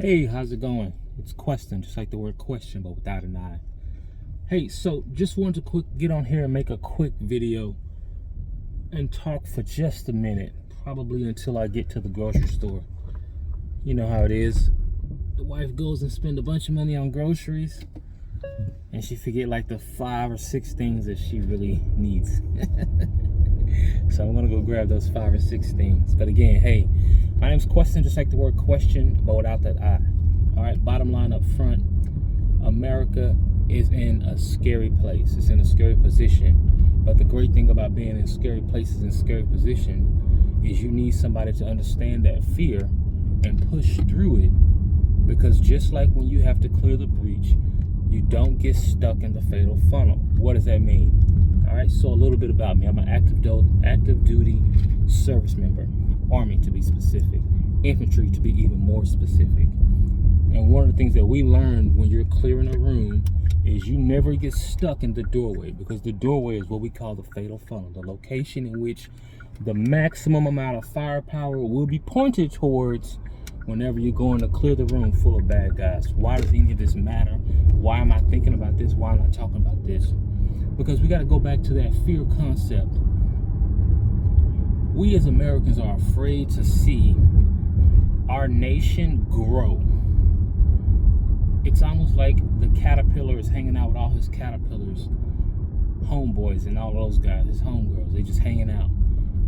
Hey, how's it going? It's Question, just like the word question, but without an I. Hey, so just wanted to get on here and make a quick video and talk for just a minute, probably until I get to the grocery store. You know how it is. The wife goes and spend a bunch of money on groceries, and she forget like the 5 or 6 things that she really needs. So I'm gonna go grab those 5 or 6 things. But again, hey, my name's Question, just like the word question, but without that I. All right, bottom line up front, America is in a scary place. It's in a scary position. But the great thing about being in scary places and scary position is you need somebody to understand that fear and push through it. Because just like when you have to clear the breach, you don't get stuck in the fatal funnel. What does that mean? All right, so a little bit about me. I'm an active duty service member, Army to be specific, infantry to be even more specific. And one of the things that we learn when you're clearing a room is you never get stuck in the doorway, because the doorway is what we call the fatal funnel, the location in which the maximum amount of firepower will be pointed towards whenever you're going to clear the room full of bad guys. Why does any of this matter? Why am I thinking about this? Why am I talking about this? Because we got to go back to that fear concept. We as Americans are afraid to see our nation grow. It's almost like the caterpillar is hanging out with all his caterpillars, homeboys and all those guys, his homegirls. They just hanging out.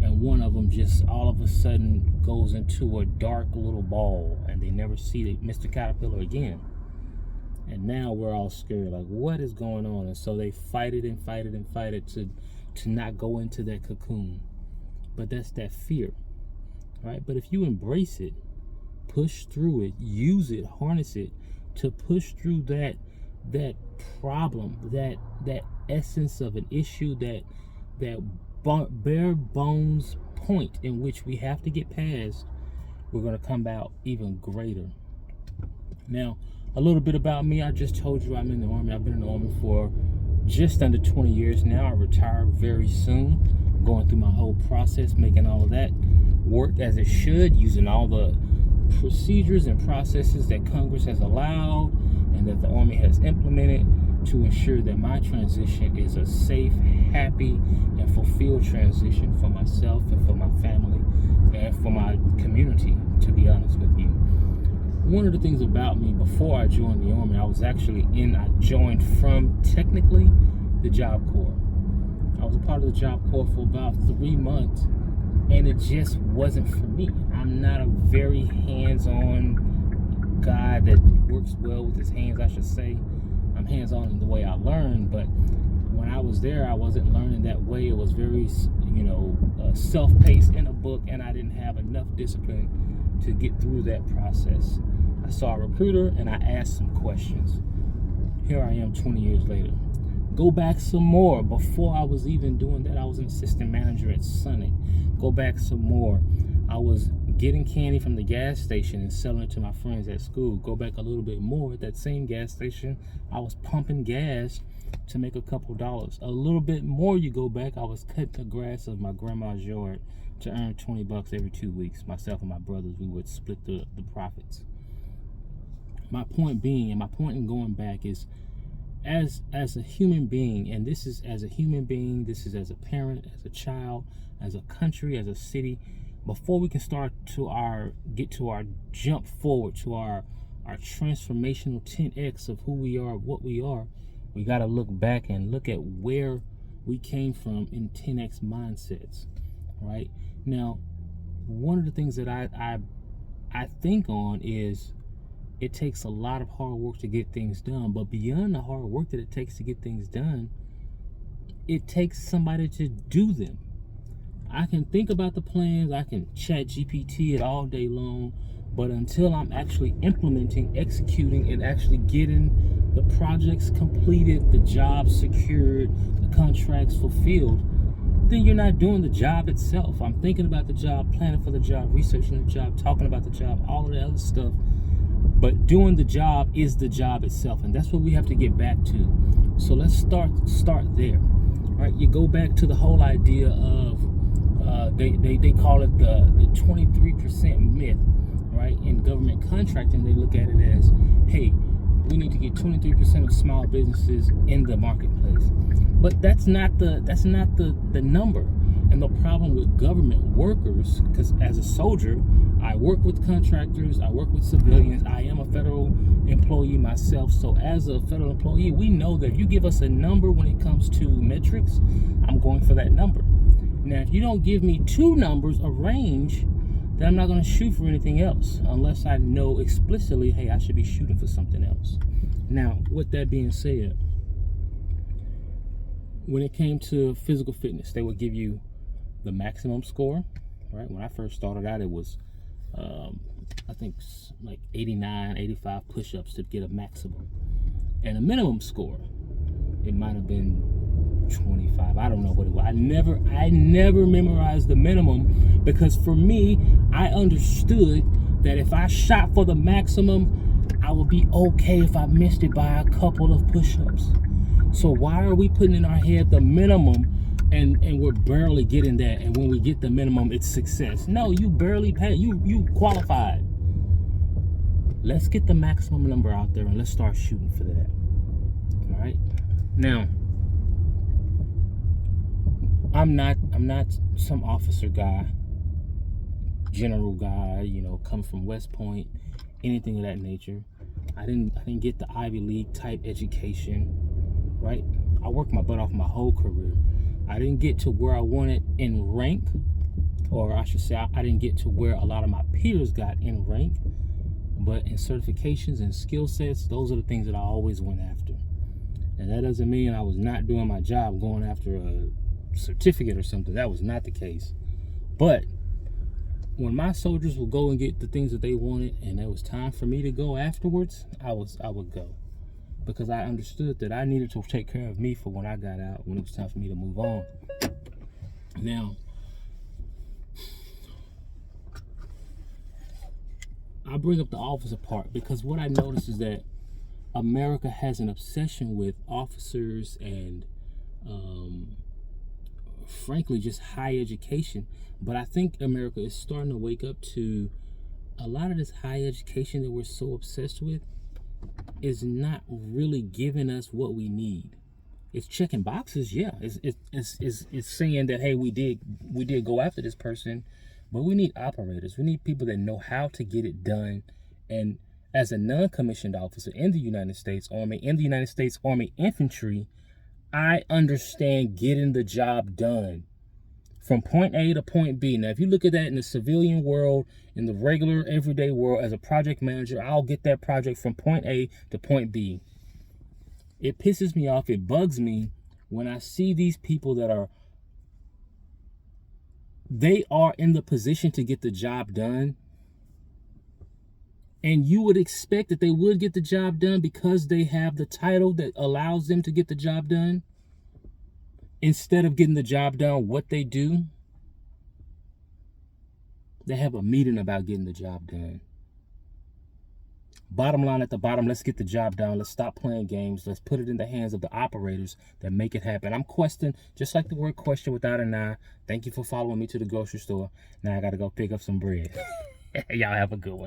And one of them just all of a sudden goes into a dark little ball, and they never see Mr. Caterpillar again. And now we're all scared, like, what is going on? And so they fight it to not go into that cocoon. But that's that fear, right? But if you embrace it, push through it, use it, harness it to push through that problem, that essence of an issue, that bare bones point in which we have to get past, we're going to come out even greater. Now, a little bit about me. I just told you I'm in the Army. I've been in the Army for just under 20 years now. I retire very soon, going through my whole process, making all of that work as it should, using all the procedures and processes that Congress has allowed and that the Army has implemented to ensure that my transition is a safe, happy, and fulfilled transition for myself and for my family and for my community, to be honest with you. One of the things about me, before I joined the Army, I joined from technically the Job Corps. I was a part of the Job Corps for about 3 months, and it just wasn't for me. I'm not a very hands-on guy that works well with his hands, I should say. I'm hands-on in the way I learn, but when I was there, I wasn't learning that way. It was very, self-paced in a book, and I didn't have enough discipline to get through that process. I saw a recruiter, and I asked some questions. Here I am 20 years later. Go back some more. Before I was even doing that, I was an assistant manager at Sonic. Go back some more. I was getting candy from the gas station and selling it to my friends at school. Go back a little bit more. At that same gas station, I was pumping gas to make a couple dollars. A little bit more you go back, I was cutting the grass of my grandma's yard to earn $20 every 2 weeks. Myself and my brothers, we would split the profits. My point being, and my point in going back is, as a human being, and this is as a human being, this is as a parent, as a child, as a country, as a city, before we can start to get to our jump forward to our transformational 10x of who we are, what we are, we got to look back and look at where we came from in 10x mindsets, right? Now, one of the things that I think on is it takes a lot of hard work to get things done, but beyond the hard work that it takes to get things done, it takes somebody to do them. I can think about the plans, I can chat GPT it all day long, but until I'm actually implementing, executing, and actually getting the projects completed, the jobs secured, the contracts fulfilled, then you're not doing the job itself. I'm thinking about the job, planning for the job, researching the job, talking about the job, all of that other stuff. But doing the job is the job itself, and that's what we have to get back to. So let's start there, right? You go back to the whole idea of they call it the 23% myth, right? right? In government contracting, they look at it as, hey, we need to get 23% of small businesses in the marketplace. But that's not the number. And the problem with government workers, because as a soldier, I work with contractors, I work with civilians, I am a federal employee myself. So as a federal employee, we know that if you give us a number when it comes to metrics, I'm going for that number. Now, if you don't give me two numbers, a range, then I'm not going to shoot for anything else unless I know explicitly, hey, I should be shooting for something else. Now, with that being said, when it came to physical fitness, they would give you the maximum score, right? When I first started out, it was, I think, like 89, 85 push-ups to get a maximum. And a minimum score, it might have been 25. I don't know what it was. I never memorized the minimum, because for me, I understood that if I shot for the maximum, I would be okay if I missed it by a couple of push-ups. So why are we putting in our head the minimum and we're barely getting that, and when we get the minimum, it's success? No, you barely paid. You qualified. Let's get the maximum number out there and let's start shooting for that. All right. Now, I'm not some officer guy, general guy, come from West Point, anything of that nature. I didn't get the Ivy League type education, right? I worked my butt off my whole career. I didn't get to where I wanted in rank, or I should say I didn't get to where a lot of my peers got in rank, but in certifications and skill sets, those are the things that I always went after. And that doesn't mean I was not doing my job going after a certificate or something. That was not the case. But when my soldiers would go and get the things that they wanted, and it was time for me to go afterwards, I would go, because I understood that I needed to take care of me for when I got out, when it was time for me to move on. Now, I bring up the officer part because what I noticed is that America has an obsession with officers and frankly just high education. But I think America is starting to wake up to a lot of this high education that we're so obsessed with is not really giving us what we need. It's checking boxes, yeah. It's saying that, hey, we did go after this person, but we need operators. We need people that know how to get it done. And as a non-commissioned officer in the United States Army, in the United States Army Infantry, I understand getting the job done from point A to point B. Now, if you look at that in the civilian world, in the regular everyday world, as a project manager, I'll get that project from point A to point B. It pisses me off, it bugs me when I see these people that are in the position to get the job done, and you would expect that they would get the job done because they have the title that allows them to get the job done. Instead of getting the job done, what they do, they have a meeting about getting the job done. Bottom line at the bottom, let's get the job done. Let's stop playing games. Let's put it in the hands of the operators that make it happen. I'm questing, just like the word question without an I. Thank you for following me to the grocery store. Now I got to go pick up some bread. Y'all have a good one.